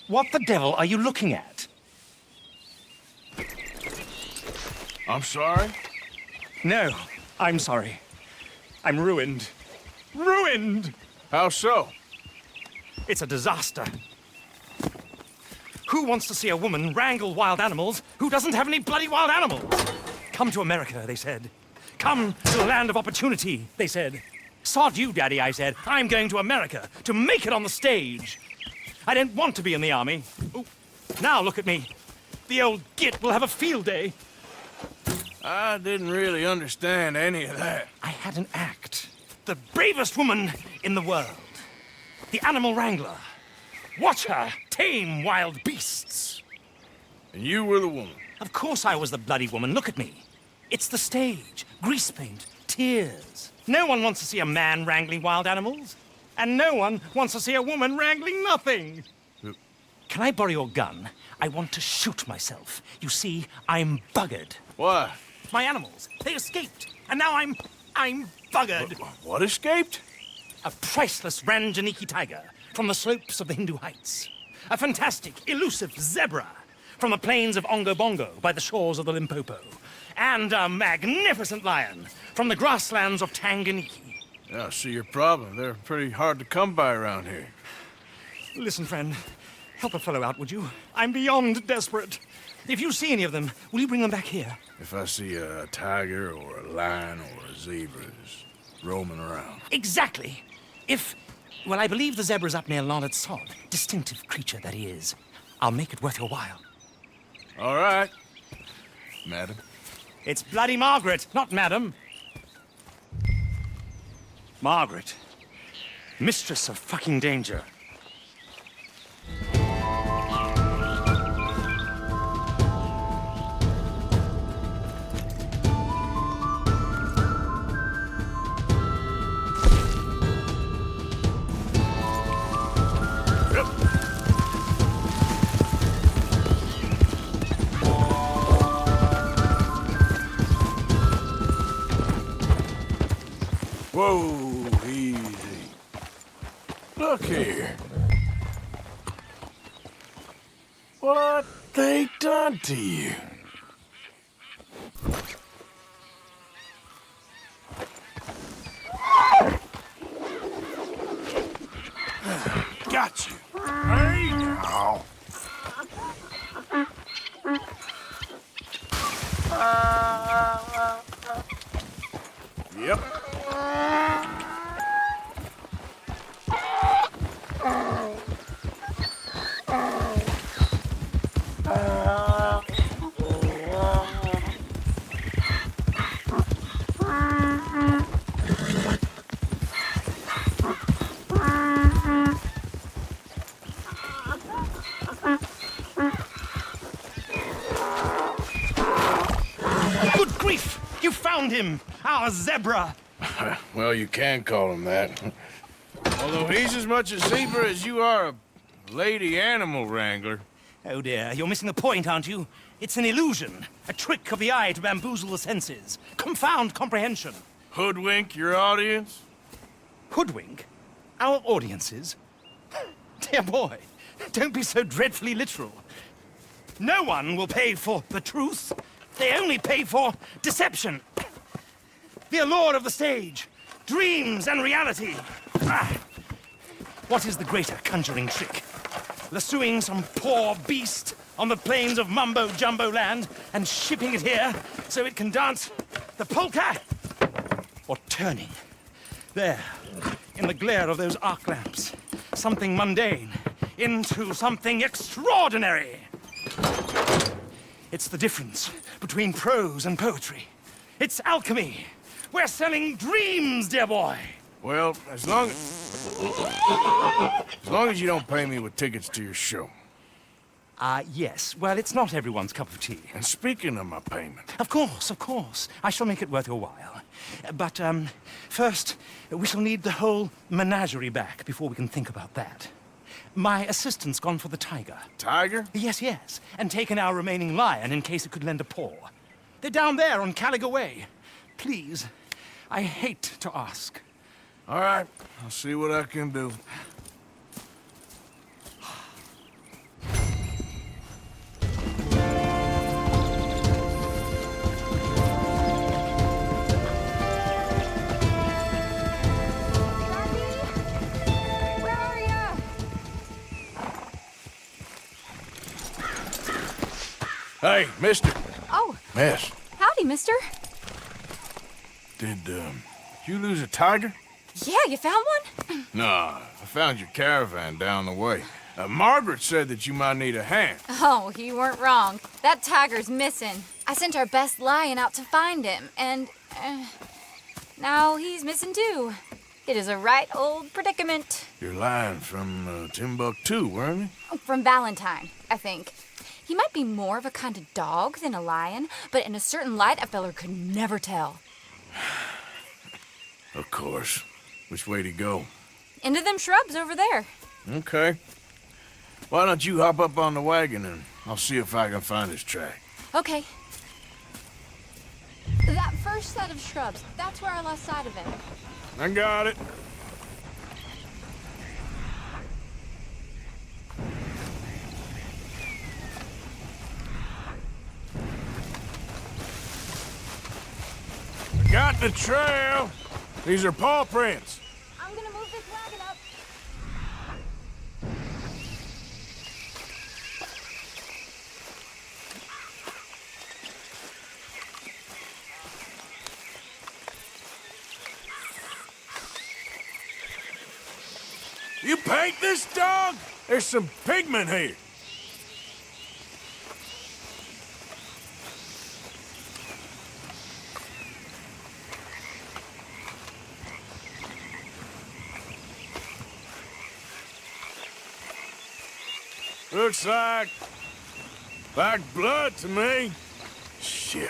What the devil are you looking at? I'm sorry? No, I'm sorry. I'm ruined. Ruined! How so? It's a disaster. Who wants to see a woman wrangle wild animals who doesn't have any bloody wild animals? Come to America, they said. Come to the land of opportunity, they said. Sod you, Daddy, I said. I'm going to America to make it on the stage. I don't want to be in the army. Ooh. Now look at me. The old git will have a field day. I didn't really understand any of that. I had an act. The bravest woman in the world. The animal wrangler. Watch her tame wild beasts. And you were the woman. Of course I was the bloody woman. Look at me. It's the stage. Grease paint. Tears. No one wants to see a man wrangling wild animals. And no one wants to see a woman wrangling nothing. Can I borrow your gun? I want to shoot myself. You see, I'm buggered. What? My animals, they escaped. And now I'm buggered. What escaped? A priceless Ranjaniki tiger from the slopes of the Hindu Heights. A fantastic, elusive zebra from the plains of Ongo Bongo by the shores of the Limpopo. And a magnificent lion from the grasslands of Tanganyika. Yeah, I see your problem. They're pretty hard to come by around here. Listen, friend, help a fellow out, would you? I'm beyond desperate. If you see any of them, will you bring them back here? If I see a tiger or a lion or a zebra just roaming around. Exactly. Well, I believe the zebra's up near Larned Sod. Distinctive creature that he is. I'll make it worth your while. All right, madam. It's bloody Margaret, not madam. Margaret. Mistress of fucking danger. Whoa, easy. Look here. What they done to you? Got you. Hey now. Yep. Good grief! You found him! Our zebra! Well, you can call him that. Although he's as much a zebra as you are a lady animal wrangler. Oh dear, you're missing the point, aren't you? It's an illusion. A trick of the eye to bamboozle the senses. Confound comprehension. Hoodwink your audience? Hoodwink? Our audiences? Dear boy, don't be so dreadfully literal. No one will pay for the truth. They only pay for deception. The allure of the stage. Dreams and reality. Ah. What is the greater conjuring trick? Lassoing some poor beast on the plains of Mumbo-Jumbo land and shipping it here so it can dance the polka? Or turning, there, in the glare of those arc lamps, something mundane into something extraordinary? It's the difference between prose and poetry. It's alchemy. We're selling dreams, dear boy. Well, as long as you don't pay me with tickets to your show. Yes. Well, it's not everyone's cup of tea. And speaking of my payment, Of course. I shall make it worth your while. But, first, we shall need the whole menagerie back before we can think about that. My assistant's gone for the tiger. tiger? Yes. And taken our remaining lion in case it could lend a paw. They're down there on Caliga Way. Please, I hate to ask. All right, I'll see what I can do. Hey, mister. Oh, Miss, howdy, mister. did you lose a tiger? Yeah, you found one? Nah, I found your caravan down the way. Margaret said that you might need a hand. Oh, you weren't wrong. That tiger's missing. I sent our best lion out to find him, and now he's missing too. It is a right old predicament. You're lying from Timbuktu, weren't you? From Valentine, I think. He might be more of a kind of dog than a lion, but in a certain light, a feller could never tell. Of course. Which way to go? Into them shrubs over there. Okay. Why don't you hop up on the wagon and I'll see if I can find his track. Okay. That first set of shrubs, that's where I lost sight of him. I got it. I got the trail. These are paw prints. I'm gonna move this wagon up. You paint this dog? There's some pigment here. Looks like blood to me. Shit.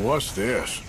What's this?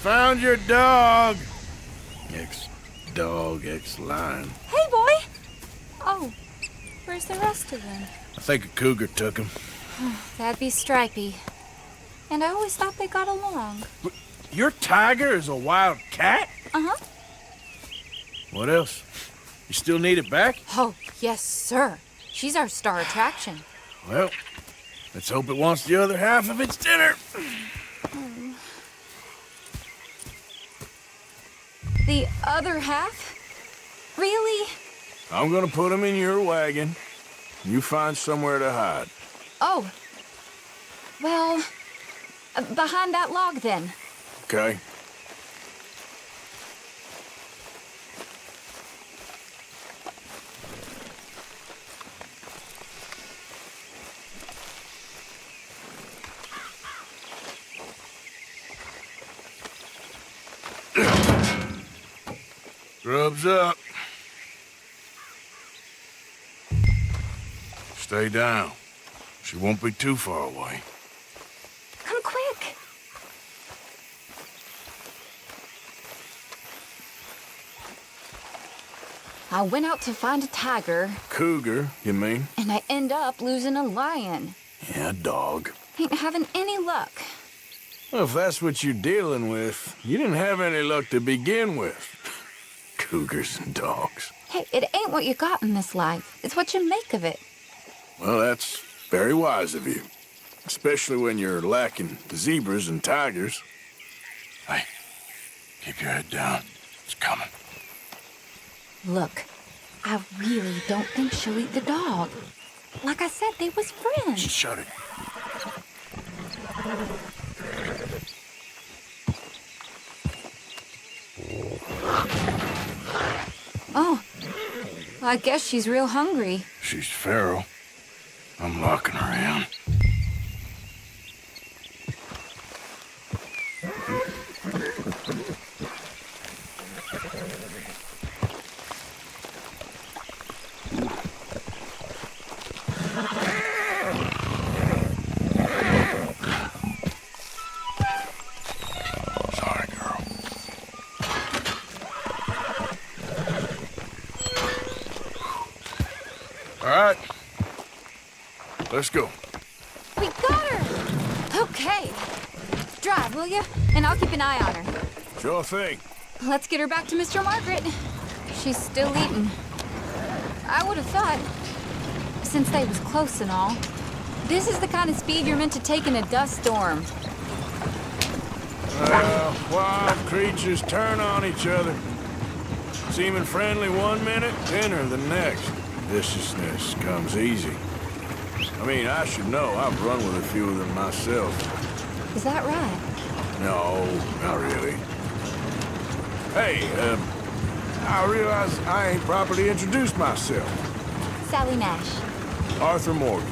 Found your dog. Ex-dog, ex-lion. Hey, boy! Oh, where's the rest of them? I think a cougar took him. That'd be Stripey. And I always thought they got along. Your tiger is a wild cat? Uh-huh. What else? You still need it back? Oh, yes, sir. She's our star attraction. Well, let's hope it wants the other half of its dinner. The other half? Really? I'm gonna put him in your wagon. You find somewhere to hide. Oh. Well, behind that log, then. Okay? Grub's up. Stay down. She won't be too far away. Come quick. I went out to find a tiger, Cougar, you mean? and I end up losing a lion. Yeah, dog. Ain't having any luck. Well, if that's what you're dealing with, you didn't have any luck to begin with. Cougars and dogs. Hey, it ain't what you got in this life. It's what you make of it. Well, that's very wise of you. Especially when you're lacking zebras and tigers. Hey, keep your head down. It's coming. Look, I really don't think she'll eat the dog. Like I said, they was friends. Shut it. Oh, I guess she's real hungry. She's feral. I'm locking her in. right. Let's go. We got her! Okay. Drive, will you? And I'll keep an eye on her. Sure thing. Let's get her back to Mr. Margaret. She's still eating. I would have thought, since they was close and all, this is the kind of speed you're meant to take in a dust storm. Wild creatures turn on each other. Seeming friendly one minute, dinner the next. Viciousness comes easy. I mean, I should know. I've run with a few of them myself. Is that right? No, not really. Hey, I realize I ain't properly introduced myself. Sally Nash. Arthur Morgan.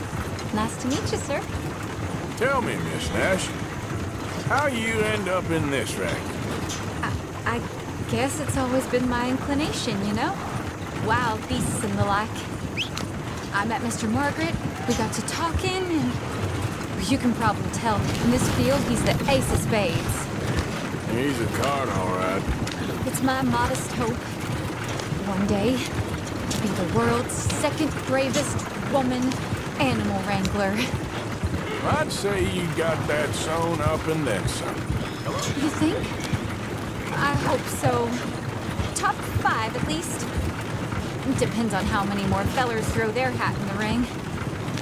Nice to meet you, sir. Tell me, Miss Nash, how you end up in this racket? I guess it's always been my inclination, you know? Wild beasts and the like. I met Mr. Margaret, we got to talking, and you can probably tell, in this field, he's the ace of spades. He's a card, all right. It's my modest hope, one day, to be the world's second bravest woman animal wrangler. I'd say you got that sewn up and then some. You think? I hope so. Top 5, at least. Depends on how many more fellers throw their hat in the ring.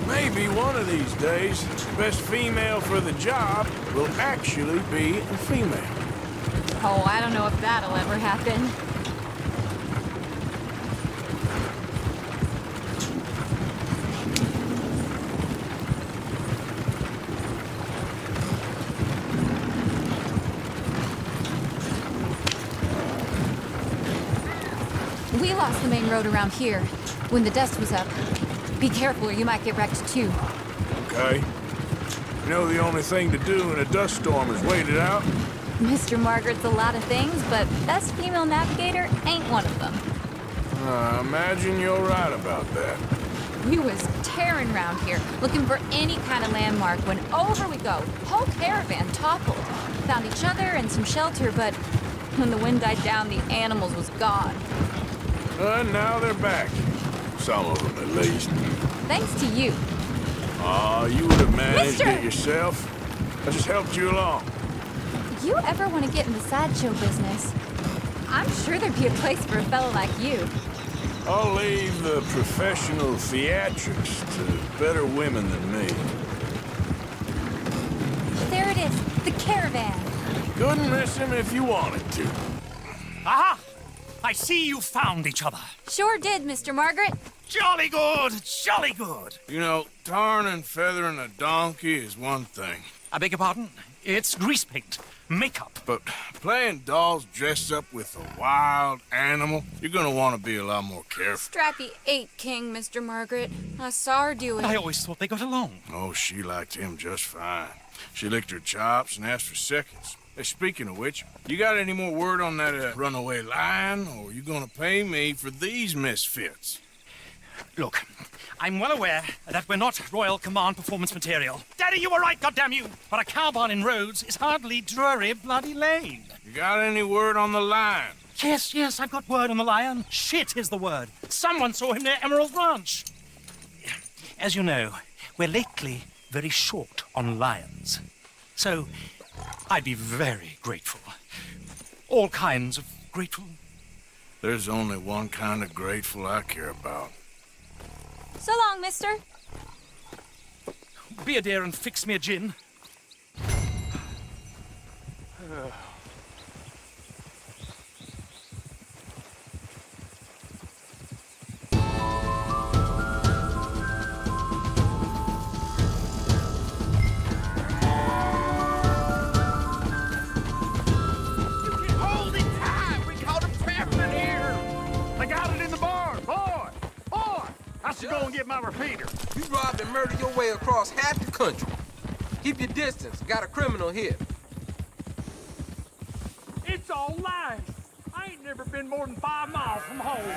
Maybe one of these days, the best female for the job will actually be a female. Oh, I don't know if that'll ever happen. We lost the main road around here when the dust was up. Be careful or you might get wrecked too. Okay. You know the only thing to do in a dust storm is wait it out? Mr. Margaret's a lot of things, but best female navigator ain't one of them. I imagine you're right about that. We was tearing around here, looking for any kind of landmark when over we go. Whole caravan toppled. Found each other and some shelter, but when the wind died down, the animals was gone. And now they're back. Some of them, at least. Thanks to you. You would have managed Mister! it yourself. I just helped you along. If you ever want to get in the sideshow business, I'm sure there'd be a place for a fellow like you. I'll leave the professional theatrics to better women than me. There it is, the caravan. Couldn't miss him if you wanted to. Aha! I see you found each other. Sure did, Mr. Margaret. Jolly good, jolly good. You know, tarring and feathering a donkey is one thing. I beg your pardon? It's grease paint, makeup. But playing dolls dressed up with a wild animal, you're gonna want to be a lot more careful. Strappy ate King, Mr. Margaret. I saw her do it. I always thought they got along. Oh, she liked him just fine. She licked her chops and asked for seconds. Hey, speaking of which, you got any more word on that runaway lion, or you gonna pay me for these misfits? Look, I'm well aware that we're not Royal Command performance material. Daddy, you were right, goddamn you! But a caravan in Rhodes is hardly Drury Bloody Lane. You got any word on the lion? Yes, I've got word on the lion. Shit is the word. Someone saw him near Emerald Ranch. As you know, we're lately very short on lions. So, I'd be very grateful. All kinds of grateful. There's only one kind of grateful I care about. So long, mister. Be a dear and fix me a gin. Go and get my repeater. You robbed and murdered your way across half the country. Keep your distance. Got a criminal here. It's all lies. I ain't never been more than 5 miles from home.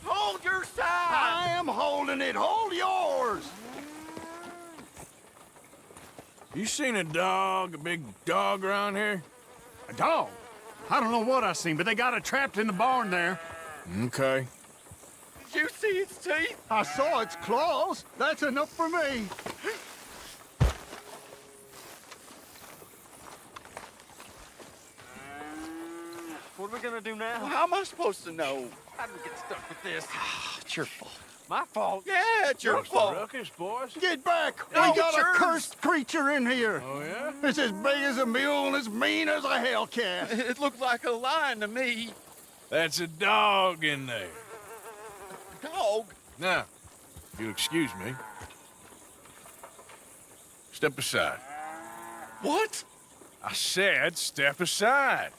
Hold your side! I am holding it. Hold yours! You seen a big dog around here? A dog? I don't know what I seen, but they got it trapped in the barn there. Okay. Did you see its teeth? I saw its claws. That's enough for me. What are we gonna do now? How am I supposed to know? How did we get stuck with this? It's your fault. My fault. Yeah, it's your What's the fault. ruckus, boys? Get back! No, We got it's a yours. cursed creature in here. Oh, yeah? It's as big as a mule and as mean as a hellcat. It looked like a lion to me. That's a dog in there. Dog? Now, if you'll excuse me. Step aside. What? I said step aside.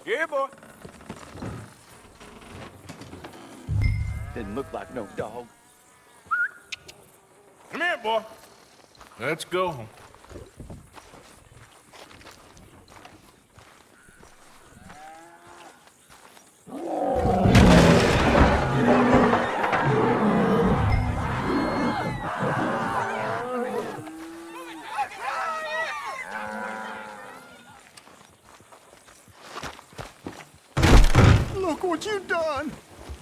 Yeah, boy. Didn't look like no dog. Come here, boy. Let's go home. Look what you done!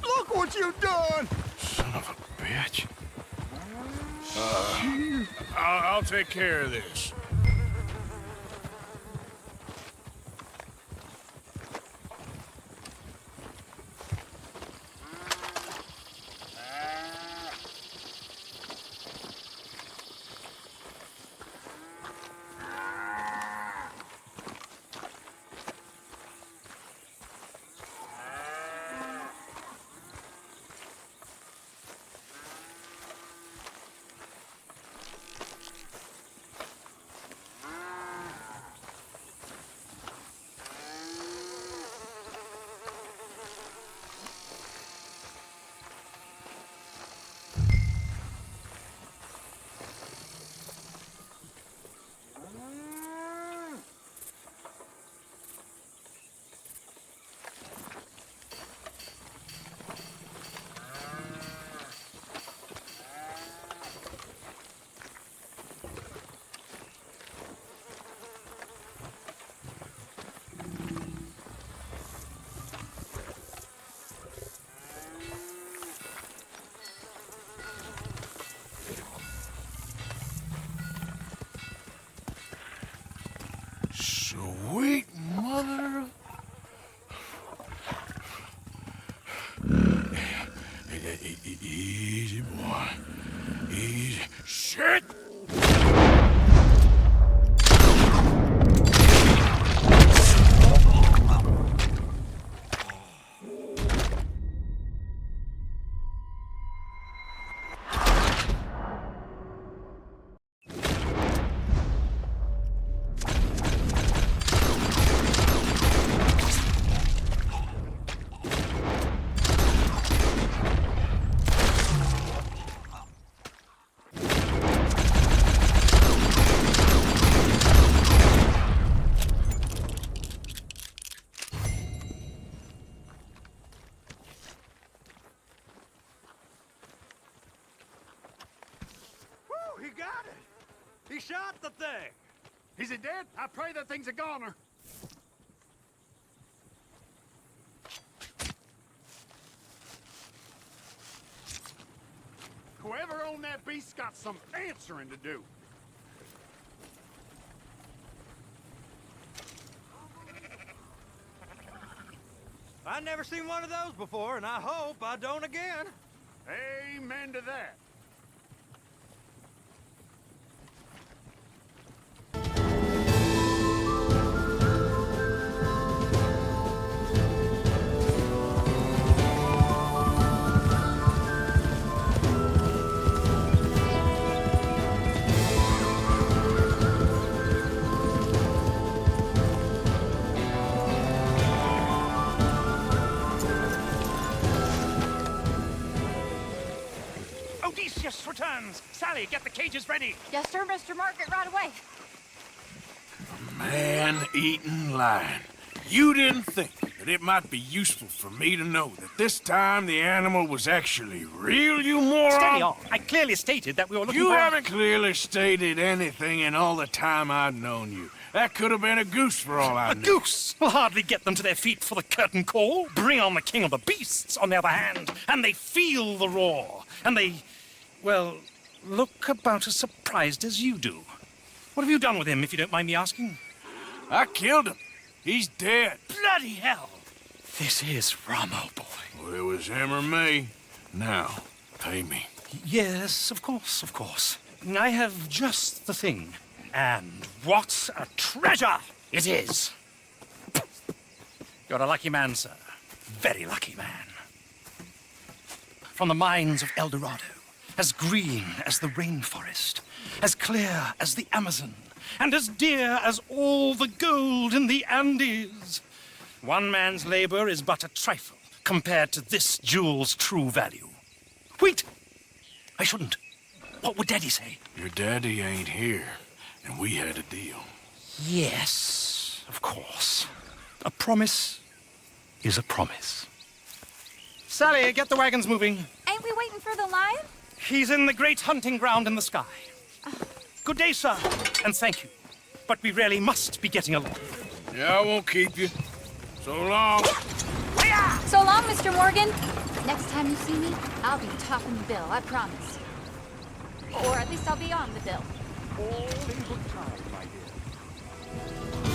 Look what you done! Son of a bitch. I'll take care of this. Sweet mother. Easy, boy. Easy. Shit! Woo, he got it! He shot the thing! Is it dead? I pray that thing's a goner. Whoever owned that beast's got some answering to do. I've never seen one of those before, and I hope I don't again. Amen to that. Odysseus returns. Sally, get the cages ready. Yes, sir, Mr. Margaret, right away. Man-eating lion. You didn't think that it might be useful for me to know that this time the animal was actually real, you moron? Steady on. I clearly stated that we were looking You for... haven't clearly stated anything in all the time I've known you. That could have been a goose for all I A knew. goose will hardly get them to their feet for the curtain call. Bring on the king of the beasts, on the other hand, and they feel the roar. And they, well, look about as surprised as you do. What have you done with him, if you don't mind me asking? I killed him. He's dead. Bloody hell! This is Ramo, boy. Well, it was him or me. Now, pay me. Yes, of course, of course. I have just the thing. And what a treasure it is! You're a lucky man, sir. Very lucky man. From the mines of El Dorado, as green as the rainforest, as clear as the Amazon, and as dear as all the gold in the Andes. One man's labor is but a trifle compared to this jewel's true value. Wait! I shouldn't. What would Daddy say? Your daddy ain't here, and we had a deal. Yes, of course. A promise is a promise. Sally, get the wagons moving. Ain't we waiting for the lion? He's in the great hunting ground in the sky. Good day, sir, and thank you. But we really must be getting along. Yeah, I won't keep you. So long. So long, Mr. Morgan. Next time you see me, I'll be topping the bill, I promise. Or at least I'll be on the bill. All in good time, my dear.